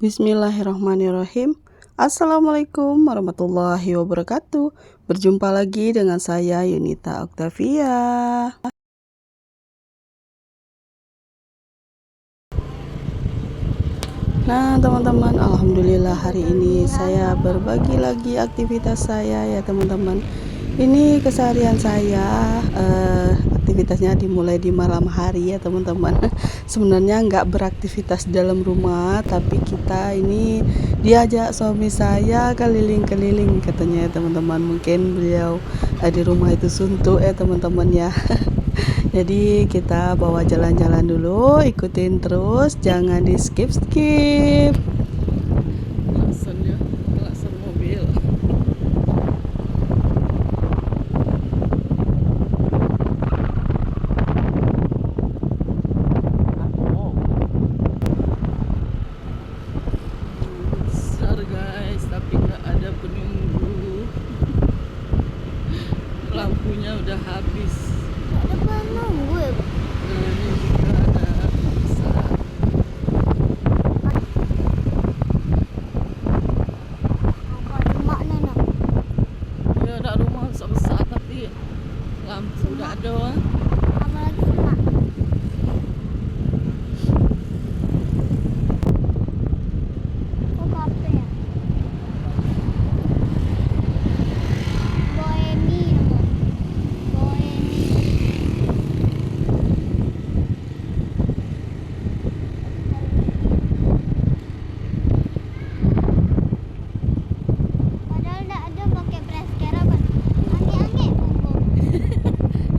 Bismillahirrahmanirrahim. Assalamualaikum warahmatullahi wabarakatuh. Berjumpa lagi dengan saya Yunita Octavia. Nah teman-teman, alhamdulillah hari ini saya berbagi lagi aktivitas saya ya teman-teman. Ini keseharian saya, aktivitasnya dimulai di malam hari ya teman-teman. Sebenarnya nggak beraktivitas dalam rumah, tapi kita ini diajak suami saya keliling-keliling katanya ya teman-teman. Mungkin beliau di rumah itu suntuk ya teman-teman ya. Jadi kita bawa jalan-jalan dulu, ikutin terus, jangan di skip-skip. Klakson mobil. Besar guys, tapi nggak ada penunggu. Lampunya udah habis. Ada penunggu ya? Nah, ini juga ada besar. Rumah nenek. Ya ada rumah besar tapi lampu udah ada. Apalagi semak. Kok kafe ya? Bohemi namanya. Bohemi. Padahal nggak ada pakai preskera kan? Aneh-aneh bumbu.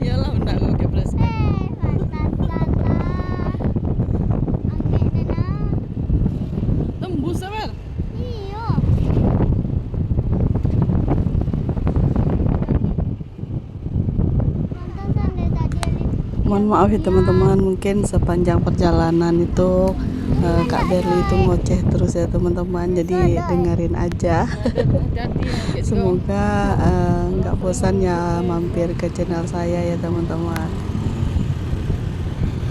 Iyalah enggak pakai plastik. Pantas salah. Aneh nena. Tembus Amel. Iya. Pantasan deh tadi Alif. Mohon maaf ya teman-teman, mungkin sepanjang perjalanan itu Kak Berli itu ngoceh terus ya teman-teman, jadi dengerin aja. Semoga nggak bosan ya mampir ke channel saya ya teman-teman.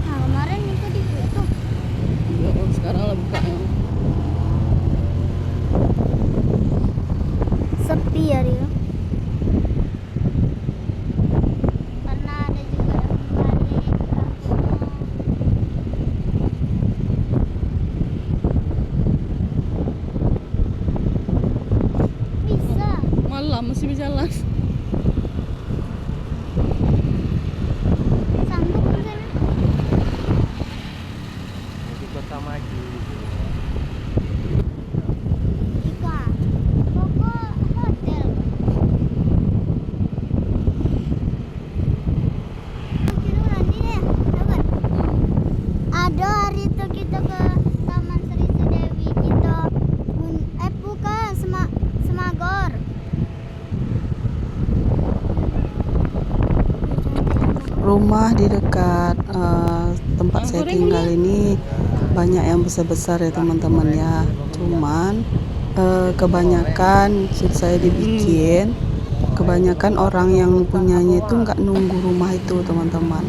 Nah, kemarin itu ditutup. Sekarang lah buka. Sepi ya Rio. Karena ada juga yang balik kampung. Bisa. Malam masih berjalan. Sanggup ke sana. Di Kota Maju. Ika. Pokok hotel. Kira nanti deh, dapat. Ada hari itu kita ke Taman Sri Sudewi kita bukan Semagor. Rumah di dekat tempat saya tinggal ini banyak yang besar-besar ya teman-teman ya. Cuman kebanyakan shoot saya dibikin, kebanyakan orang yang punyanya itu nggak nunggu rumah itu teman-teman.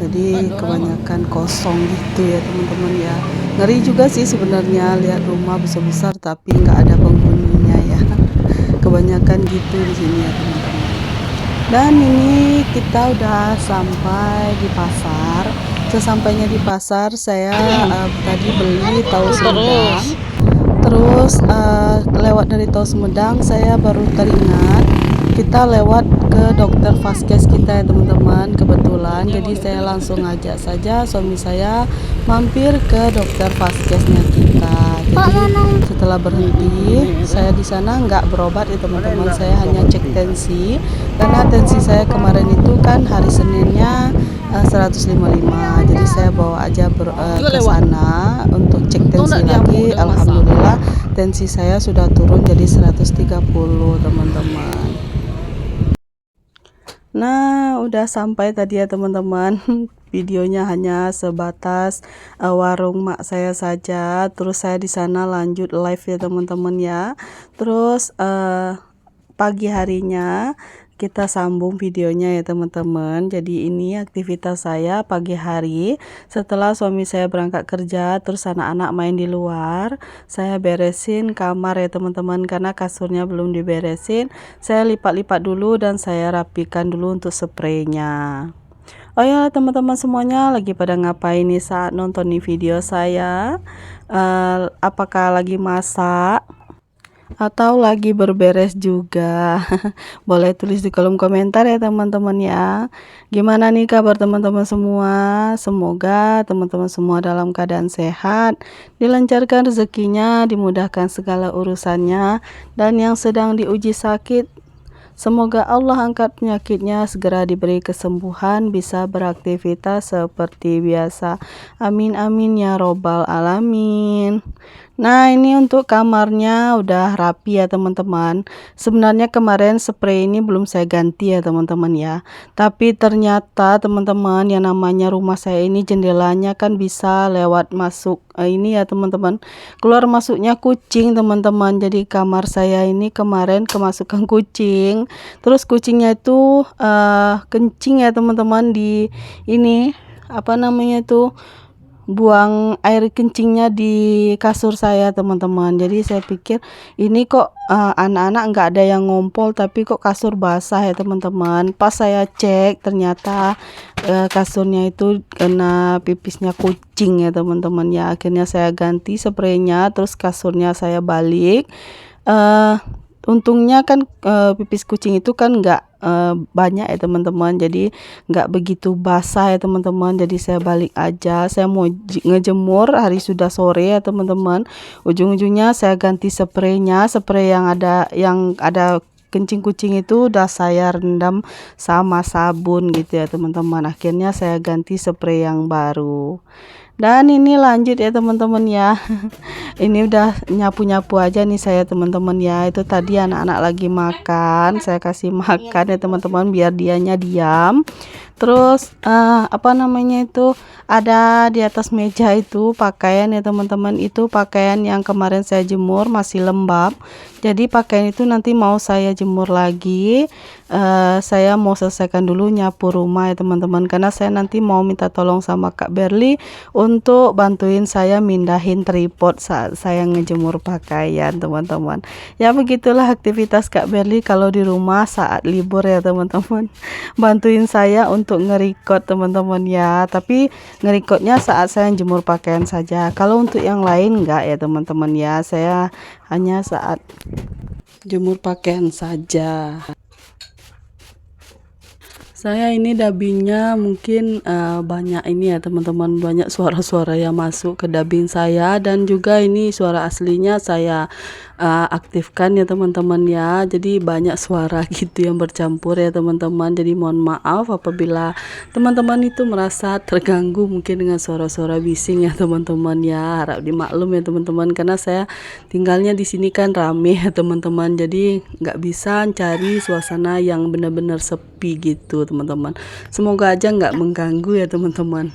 Jadi kebanyakan kosong gitu ya teman-teman ya. Ngeri juga sih sebenarnya lihat rumah besar-besar tapi nggak ada penghuninya ya. Kebanyakan gitu di sini ya teman-teman. Dan ini kita udah sampai di pasar. Sesampainya di pasar saya tadi beli tahu Sumedang. Terus lewat dari tahu Sumedang saya baru teringat kita lewat ke dokter Vaskes kita ya teman-teman, kebetulan. Jadi saya langsung ajak saja suami saya mampir ke dokter Vaskesnya kita. Jadi setelah berhenti saya di sana nggak berobat ya teman-teman, saya hanya cek tensi karena tensi saya kemarin itu kan hari Seninnya 155, jadi saya bawa aja ke sana untuk cek tensi lagi. Alhamdulillah tensi saya sudah turun jadi 130 teman-teman. Nah udah sampai tadi ya teman-teman. Videonya hanya sebatas warung mak saya saja. Terus saya di sana lanjut live ya teman-teman ya. Terus pagi harinya kita sambung videonya ya teman-teman. Jadi ini aktivitas saya pagi hari setelah suami saya berangkat kerja, terus anak-anak main di luar. Saya beresin kamar ya teman-teman, karena kasurnya belum diberesin. Saya lipat-lipat dulu dan saya rapikan dulu untuk spraynya. Oh ya teman-teman semuanya, lagi pada ngapain nih saat nonton nih video saya? Apakah lagi masak atau lagi berberes juga? Boleh tulis di kolom komentar ya teman-teman ya. Gimana nih kabar teman-teman semua? Semoga teman-teman semua dalam keadaan sehat, dilancarkan rezekinya, dimudahkan segala urusannya, dan yang sedang diuji sakit, semoga Allah angkat penyakitnya, segera diberi kesembuhan, bisa beraktivitas seperti biasa. Amin amin ya robbal alamin. Nah ini untuk kamarnya udah rapi ya teman-teman. Sebenarnya kemarin spray ini belum saya ganti ya teman-teman ya. Tapi ternyata teman-teman, yang namanya rumah saya ini jendelanya kan bisa lewat masuk ini ya teman-teman, keluar masuknya kucing teman-teman. Jadi kamar saya ini kemarin kemasukan kucing. Terus kucingnya itu kencing ya teman-teman, di ini apa namanya itu, buang air kencingnya di kasur saya teman-teman. Jadi saya pikir ini kok anak-anak nggak ada yang ngompol, tapi kok kasur basah ya teman-teman. Pas saya cek ternyata kasurnya itu kena pipisnya kucing ya teman-teman ya. Akhirnya saya ganti spraynya, terus kasurnya saya balik. Untungnya kan pipis kucing itu kan nggak banyak ya teman-teman, jadi nggak begitu basah ya teman-teman. Jadi saya balik aja, saya mau ngejemur, hari sudah sore ya teman-teman. Ujung-ujungnya saya ganti spraynya, spray yang ada kencing kucing itu udah saya rendam sama sabun gitu ya teman-teman. Akhirnya saya ganti spray yang baru. Dan ini lanjut ya teman-teman ya. Ini udah nyapu-nyapu aja nih saya teman-teman ya. Itu tadi anak-anak lagi makan, saya kasih makan ya teman-teman biar dianya diam. Terus apa namanya itu, ada di atas meja itu pakaian ya teman-teman. Itu pakaian yang kemarin saya jemur masih lembab. Jadi pakaian itu nanti mau saya jemur lagi. Saya mau selesaikan dulu nyapu rumah ya teman-teman, karena saya nanti mau minta tolong sama Kak Berli untuk bantuin saya mindahin tripod saat saya ngejemur pakaian teman-teman. Ya begitulah aktivitas Kak Berli kalau di rumah saat libur ya teman-teman. Bantuin saya untuk nge-record teman-teman ya. Tapi nge-recordnya saat saya jemur pakaian saja. Kalau untuk yang lain enggak ya teman-teman ya. Saya hanya saat jemur pakaian saja. Saya ini dubbingnya mungkin banyak ini ya teman-teman, banyak suara-suara yang masuk ke dubbing saya, dan juga ini suara aslinya saya aktifkan ya teman-teman ya. Jadi banyak suara gitu yang bercampur ya teman-teman. Jadi mohon maaf apabila teman-teman itu merasa terganggu mungkin dengan suara-suara bising ya teman-teman ya. Harap dimaklum ya teman-teman, karena saya tinggalnya di sini kan rame ya teman-teman. Jadi nggak bisa cari suasana yang benar-benar sepi gitu teman-teman. Semoga aja nggak mengganggu ya teman-teman.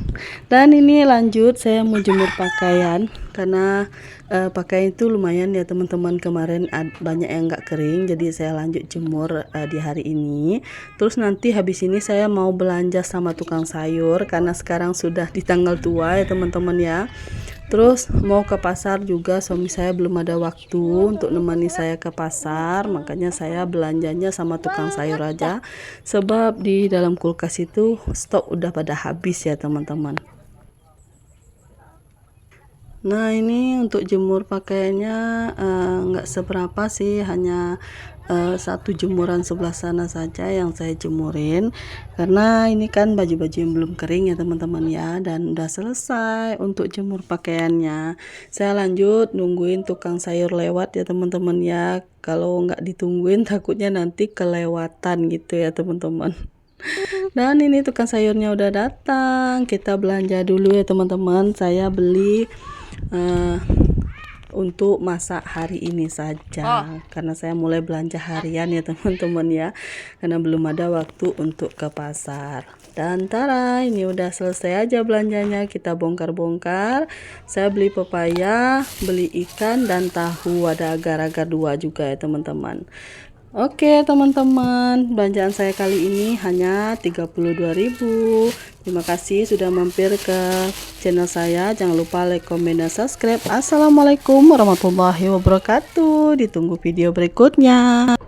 Dan ini lanjut saya mau jemur pakaian, karena pakaian itu lumayan ya teman-teman, kemarin banyak yang nggak kering, jadi saya lanjut jemur di hari ini. Terus nanti habis ini saya mau belanja sama tukang sayur, karena sekarang sudah di tanggal tua ya teman-teman ya. Terus mau ke pasar juga, suami saya belum ada waktu untuk nemani saya ke pasar, makanya saya belanjanya sama tukang sayur aja, sebab di dalam kulkas itu stok udah pada habis ya teman-teman. Nah ini untuk jemur pakaiannya nggak seberapa sih, hanya satu jemuran sebelah sana saja yang saya jemurin, karena ini kan baju-baju yang belum kering ya teman-teman ya. Dan udah selesai untuk jemur pakaiannya. Saya lanjut nungguin tukang sayur lewat ya teman-teman ya. Kalau nggak ditungguin takutnya nanti kelewatan gitu ya teman-teman. Dan ini tukang sayurnya udah datang, kita belanja dulu ya teman-teman. Saya beli untuk masak hari ini saja, karena saya mulai belanja harian ya teman-teman ya, karena belum ada waktu untuk ke pasar. Dan tara, ini udah selesai aja belanjanya, kita bongkar-bongkar. Saya beli pepaya, beli ikan dan tahu, ada agar-agar 2 juga ya teman-teman. Oke teman-teman, belanjaan saya kali ini hanya 32.000. Terima kasih sudah mampir ke channel saya. Jangan lupa like, comment, dan subscribe. Assalamualaikum warahmatullahi wabarakatuh. Ditunggu video berikutnya.